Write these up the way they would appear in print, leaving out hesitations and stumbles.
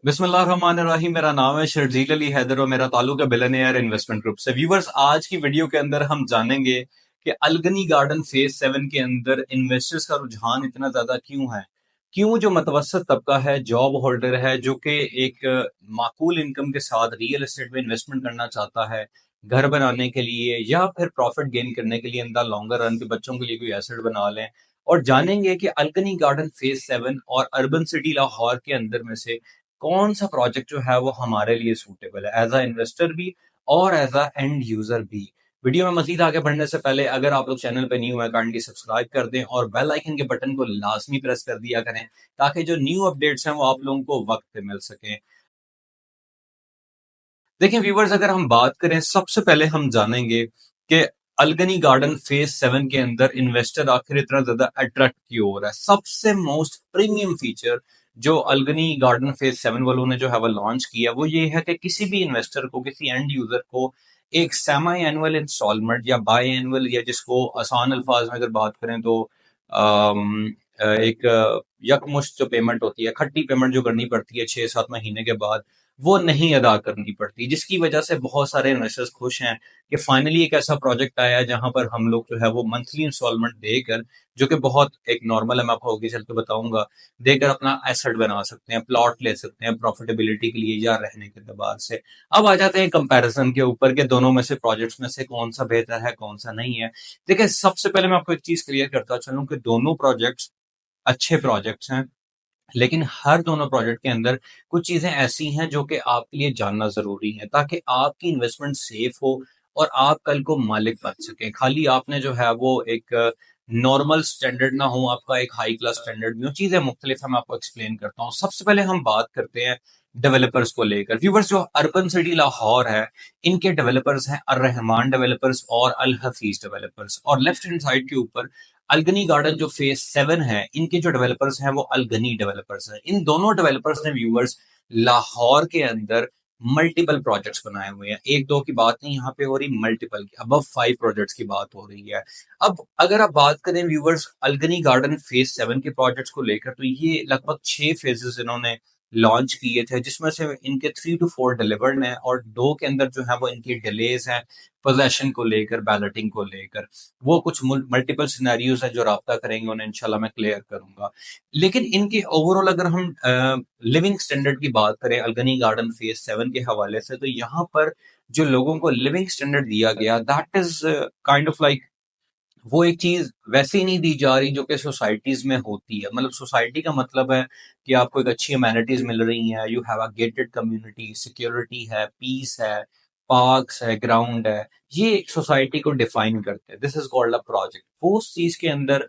बिस्मिल्लाहिर्रहमानिर्रहीम। मेरा नाम है शर्जील अली हैदर और मेरा ताल्लुक है बिलियनेयर इन्वेस्टमेंट ग्रुप से। व्यूवर्स, आज की वीडियो के अंदर हम जानेंगे कि अल्गनी गार्डन फेज 7 के अंदर इन्वेस्टर्स का रुझान इतना ज्यादा क्यों है। क्यों जो मतवसत तबका है, जॉब होल्डर है, जो कि एक माकूल इनकम के साथ रियल एस्टेट में इन्वेस्टमेंट करना चाहता है घर बनाने के लिए या फिर प्रॉफिट गेन करने के लिए इन द लॉन्गर रन के बच्चों के लिए कोई एसेट बना लें। और जानेंगे कि अल्कनी गार्डन फेज 7 और अर्बन सिटी लाहौर के अंदर में से कौन सा प्रोजेक्ट जो है वो हमारे लिए सूटेबल है एज अ इन्वेस्टर भी और एज अ एंड यूजर भी। वीडियो में मजीद आगे बढ़ने से पहले अगर आप लोग चैनल पे न्यू है काइंडली सब्सक्राइब कर दें और बेल आइकन के बटन को लाजमी प्रेस कर दिया करें ताकि जो न्यू अपडेट्स हैं वो आप लोगों को वक्त पे मिल सके। देखिए व्यूवर्स, अगर हम बात करें सबसे पहले हम जानेंगे कि अल्गनी गार्डन फेज 7 के अंदर इन्वेस्टर आखिर इतना ज्यादा अट्रैक्ट क्यों हो रहा है। सबसे मोस्ट प्रीमियम फीचर जो अल्गनी गार्डन फेज 7 वालों ने जो है वो लॉन्च किया वो ये है कि किसी भी इन्वेस्टर को, किसी एंड यूजर को एक सेमी एनुअल इंस्टॉलमेंट या बाई एनुअल या जिसको आसान अल्फाज में अगर बात करें तो एक यकमुश्त जो पेमेंट होती है, खट्टी पेमेंट जो करनी पड़ती है 6-7 महीने के बाद, वो नहीं अदा करनी पड़ती, जिसकी वजह से बहुत सारे इन्वेस्टर्स खुश हैं कि फाइनली एक ऐसा प्रोजेक्ट आया है जहां पर हम लोग जो है वो मंथली इंस्टॉलमेंट देकर, जो कि बहुत एक नॉर्मल है, मैं आपको आगे चल के बताऊंगा, देकर अपना एसेट बना सकते हैं, प्लॉट ले सकते हैं प्रॉफिटेबिलिटी के लिए या रहने के एतबार से। अब आ जाते हैं कंपैरिजन के ऊपर कि दोनों में से प्रोजेक्ट्स में से कौन सा बेहतर है कौन सा नहीं है। देखिए सबसे पहले मैं आपको एक चीज क्लियर करता चलूं कि दोनों प्रोजेक्ट्स अच्छे प्रोजेक्ट्स हैं, लेकिन हर दोनों प्रोजेक्ट के अंदर कुछ चीजें ऐसी हैं जो कि आपके लिए जानना जरूरी है ताकि आपकी इन्वेस्टमेंट सेफ हो और आप कल को मालिक बन सकें। खाली आपने जो है वो एक नॉर्मल स्टैंडर्ड ना हो, आपका एक हाई क्लास स्टैंडर्ड भी हो। चीजें मुख्तलिफ है, मैं आपको एक्सप्लेन करता हूँ। सबसे पहले हम बात करते हैं डेवलपर्स को लेकर। व्यूवर्स, जो अर्बन सिटी लाहौर है इनके डेवलपर्स हैं अर रहमान डेवलपर्स और अल हफीज डेवलपर्स, और लेफ्ट हैंड साइड के ऊपर अल्गनी गार्डन जो फेज 7 है इनके जो डेवलपर्स हैं वो अल्गनी डेवलपर्स हैं। इन दोनों डेवलपर्स ने व्यूवर्स लाहौर के अंदर मल्टीपल प्रोजेक्ट्स बनाए हुए हैं। एक दो की बात नहीं यहाँ पे हो रही, मल्टीपल की, अबव 5 प्रोजेक्ट्स की बात हो रही है। अब अगर आप बात करें व्यूवर्स अल्गनी गार्डन फेज 7 के प्रोजेक्ट्स को लेकर, तो ये लगभग 6 फेजेस इन्होंने लॉन्च किए थे, जिसमें से इनके 3 to 4 डिलीवर्ड हैं और दो के अंदर जो है वो इनकी डिलेज हैं पोजेशन को लेकर, बैलेटिंग को लेकर। वो कुछ मल्टीपल सिनेरियोज हैं जो राब्ता करेंगे, उन्हें इंशाल्लाह मैं क्लियर करूंगा। लेकिन इनके ओवरऑल अगर हम लिविंग स्टैंडर्ड की बात करें अल्गनी गार्डन फेज 7 के हवाले से, तो यहाँ पर जो लोगों को लिविंग स्टैंडर्ड दिया गया that is kind of like वो एक चीज वैसे ही नहीं दी जा रही जो कि सोसाइटीज में होती है। मतलब सोसाइटी का मतलब है कि आपको एक अच्छी अमेनिटीज मिल रही हैं, you have a gated community, security है, पीस है, पार्क्स है, ग्राउंड है। ये सोसाइटी को डिफाइन करते हैं, this is called a project. वो उस चीज के अंदर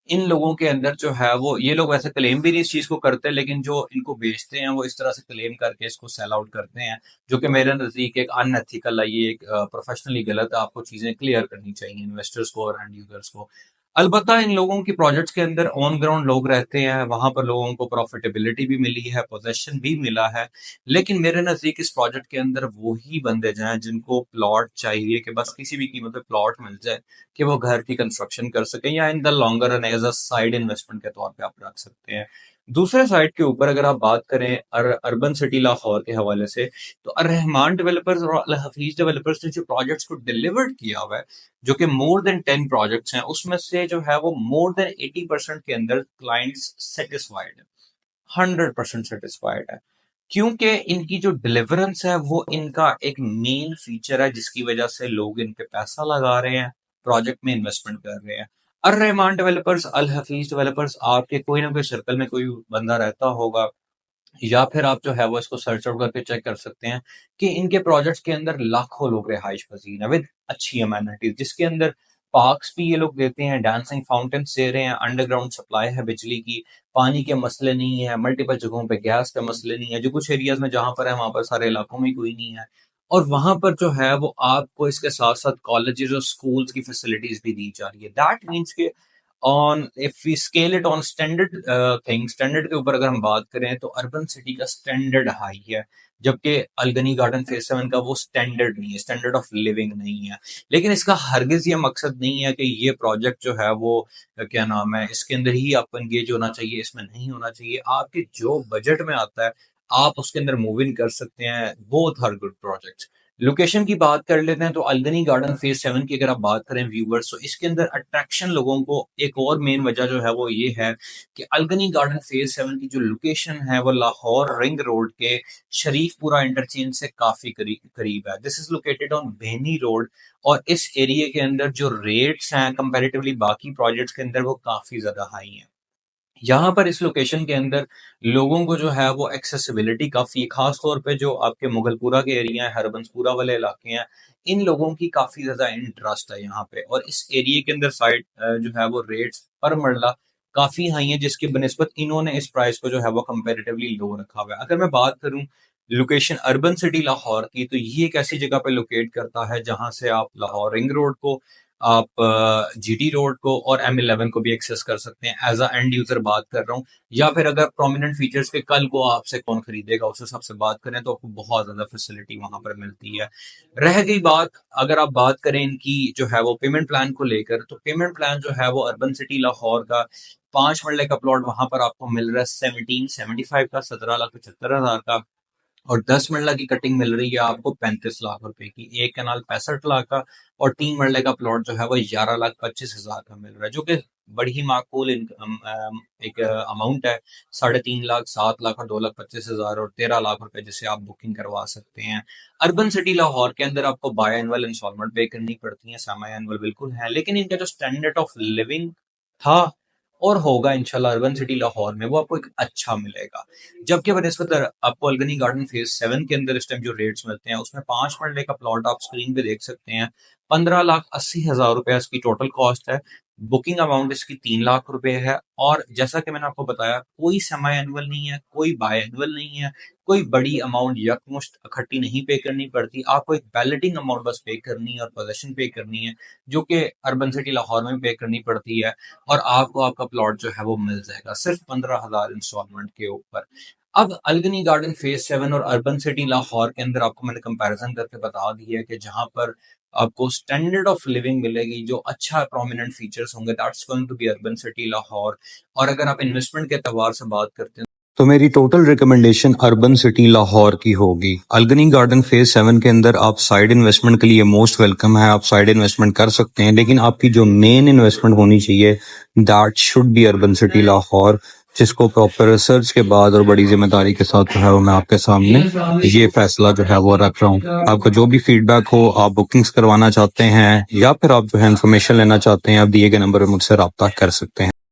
इन लोगों के अंदर जो है वो, ये लोग वैसे क्लेम भी नहीं इस चीज को करते, लेकिन जो इनको बेचते हैं वो इस तरह से क्लेम करके इसको सेल आउट करते हैं, जो कि मेरे नजदीक एक अनएथिकल है, ये एक प्रोफेशनली गलत है। आपको चीजें क्लियर करनी चाहिए इन्वेस्टर्स को और एंड यूजर्स को। अलबत्ता इन लोगों की प्रोजेक्ट्स के अंदर ऑन ग्राउंड लोग रहते हैं, वहां पर लोगों को प्रॉफिटेबिलिटी भी मिली है, पोजेशन भी मिला है। लेकिन मेरे नजदीक इस प्रोजेक्ट के अंदर वो ही बंदे जाएं जिनको प्लॉट चाहिए कि बस किसी भी कीमत पे प्लॉट मिल जाए कि वो घर की कंस्ट्रक्शन कर सकें या in the longer run as a side investment के तौर पे आप रख सकते हैं। दूसरे साइड के ऊपर अगर आप बात करें अर्बन सिटी लाहौर के हवाले से, तो रहमान डेवलपर्स और अल हफीज डेवलपर्स ने जो प्रोजेक्ट्स को डिलीवर्ड किया हुआ है, जो कि मोर देन 10 प्रोजेक्ट्स हैं, उसमें से जो है वो मोर देन 80% के अंदर क्लाइंट्स सेटिस्फाइड है, 100% सेटिस्फाइड है। क्योंकि इनकी जो डिलीवरेंस है वो इनका एक मेन फीचर है जिसकी वजह से लोग इन पे पैसा लगा रहे हैं, प्रोजेक्ट में इन्वेस्टमेंट कर रहे हैं। अर रहमान डेवलपर्स, अल हफीज डेवलपर्स, आपके कोई ना कोई सर्कल में कोई बंदा रहता होगा या फिर आप जो है वो इसको सर्च आउट करके चेक कर सकते हैं कि इनके प्रोजेक्ट्स के अंदर लाखों लोग रिहाइश पजीर हैं विद अच्छी अमेनिटीज, जिसके अंदर पार्क्स भी ये लोग देते हैं, डांसिंग फाउंटेन्स दे रहे हैं, अंडरग्राउंड सप्लाई है बिजली की, पानी के मसले नहीं है, मल्टीपल जगहों पे गैस के मसले नहीं है, जो कुछ एरियाज में जहां पर है वहां पर सारे इलाकों में कोई नहीं है। और वहां पर जो है वो आपको इसके साथ साथ कॉलेजेस और स्कूल्स की फैसिलिटीज भी दी जा रही है। दैट मीन्स के on if we scale it on standard thing, standard के ऊपर अगर हम बात करें तो अर्बन सिटी का स्टैंडर्ड हाई है, जबकि अल्गनी गार्डन फेज 7 का वो स्टैंडर्ड नहीं है, स्टैंडर्ड ऑफ लिविंग नहीं है। लेकिन इसका हरगिज ये मकसद नहीं है कि ये प्रोजेक्ट जो है वो क्या नाम है, इसके अंदर ही आप एंगेज होना चाहिए, इसमें नहीं होना चाहिए। आपके जो बजट में आता है आप उसके अंदर मूव इन कर सकते हैं। Both are good projects. Location की बात कर लेते हैं तो अल्गनी गार्डन फेज 7 की अगर आप बात करें व्यूवर्स, तो इसके अंदर अट्रैक्शन लोगों को एक और मेन वजह जो है वो ये है कि अल्गनी गार्डन फेज 7 की जो लोकेशन है वो लाहौर रिंग रोड के शरीफपुरा इंटरचेंज से काफी करीब है। दिस इज लोकेटेड ऑन बेनी रोड, और इस एरिया के अंदर जो रेट्स हैं कंपैरेटिवली बाकी प्रोजेक्ट्स के अंदर वो काफी ज्यादा हाई हैं। यहाँ पर इस लोकेशन के अंदर लोगों को जो है वो एक्सेसिबिलिटी काफ़ी, ख़ास तौर पे जो आपके मुगलपुरा के एरिया है, हरबंसपुरा वाले इलाके हैं, इन लोगों की काफ़ी ज़्यादा इंटरेस्ट है यहाँ पे। और इस एरिया के अंदर साइड जो है वो रेट्स पर मरला काफ़ी हाई हैं, जिसकी बनिस्बत इन्होंने इस प्राइस को जो है वो कंपैरेटिवली लो रखा हुआ है। अगर मैं बात करूँ लोकेशन अर्बन सिटी लाहौर की, तो ये एक ऐसी जगह पे लोकेट करता है जहाँ से आप लाहौर रिंग रोड को, आप जीटी रोड को और M11 को भी एक्सेस कर सकते हैं। एज अ एंड यूजर बात कर रहा हूँ, या फिर अगर प्रोमिनेंट फीचर्स के कल को आपसे कौन खरीदेगा उस हिसाब से बात करें तो आपको बहुत ज्यादा फैसिलिटी वहां पर मिलती है। रह गई बात, अगर आप बात करें इनकी जो है वो पेमेंट प्लान को लेकर, तो पेमेंट प्लान जो है वो अर्बन सिटी लाहौर का 5 मरले का प्लॉट वहां पर आपको मिल रहा है 1775 का, 17,75,000 का। और 10 मरला की कटिंग मिल रही है आपको 35 लाख रुपए की, एक कैनाल 65 लाख का, और 3 मरले का प्लॉट जो है वो 11,25,000 का मिल रहा है, जो कि बड़ी ही माकूल एक अमाउंट है। 3.5 लाख, 7 लाख और 2,25,000 और 13 लाख रुपए जिसे आप बुकिंग करवा सकते हैं। अर्बन सिटी लाहौर के अंदर आपको बाय एनुअल इंस्टॉलमेंट पे करनी पड़ती है, सेमी एनुअल बिल्कुल है, लेकिन इनका जो स्टैंडर्ड ऑफ लिविंग था और होगा इंशाल्लाह अर्बन सिटी लाहौर में, वो आपको एक अच्छा मिलेगा। जबकि बनस्बत आपको अल्गनी गार्डन फेज 7 के अंदर इस टाइम जो रेट्स मिलते हैं उसमें 5 मरले का प्लॉट आप स्क्रीन पे देख सकते हैं, 15,80,000 रुपए इसकी टोटल कॉस्ट है। बुकिंग अमाउंट इसकी 3 लाख रुपए है, और जैसा कि मैंने आपको बताया कोई सेमी एनुअल नहीं है, कोई बाय एनुअल नहीं है, कोई बड़ी अमाउंट यकमुश्त इकट्ठी नहीं पे करनी पड़ती। आपको एक बैलेटिंग अमाउंट बस पे करनी है और पोजेशन पे करनी है, जो कि अर्बन सिटी लाहौर में पे करनी पड़ती है, और आपको आपका प्लॉट जो है वो मिल जाएगा सिर्फ 15,000 इंस्टॉलमेंट के ऊपर। अब अल्गनी गार्डन फेज 7 और अर्बन सिटी लाहौर के अंदर आपको मैंने कंपैरिजन करके बता दिया है कि जहां पर आपको स्टैंडर्ड ऑफ लिविंग मिलेगी, जो अच्छा प्रोमिनेंट फीचर्स होंगे, that's going to be urban city Lahore. और अगर आप इन्वेस्टमेंट के एतबार से बात करते हैं तो मेरी total recommendation urban city Lahore की होगी। अल्गनी गार्डन फेज 7 के अंदर आप साइड इन्वेस्टमेंट के लिए मोस्ट वेलकम है, आप साइड इन्वेस्टमेंट कर सकते हैं, लेकिन आपकी जो मेन इन्वेस्टमेंट होनी चाहिए that should be urban city Lahore, जिसको प्रॉपर रिसर्च के बाद और बड़ी जिम्मेदारी के साथ जो है वो मैं आपके सामने ये फैसला जो है वो रख रहा हूँ। आपका जो भी फीडबैक हो, आप बुकिंग्स करवाना चाहते हैं या फिर आप जो है इन्फॉर्मेशन लेना चाहते हैं, आप दिए गए नंबर पर मुझसे रब्ता कर सकते हैं।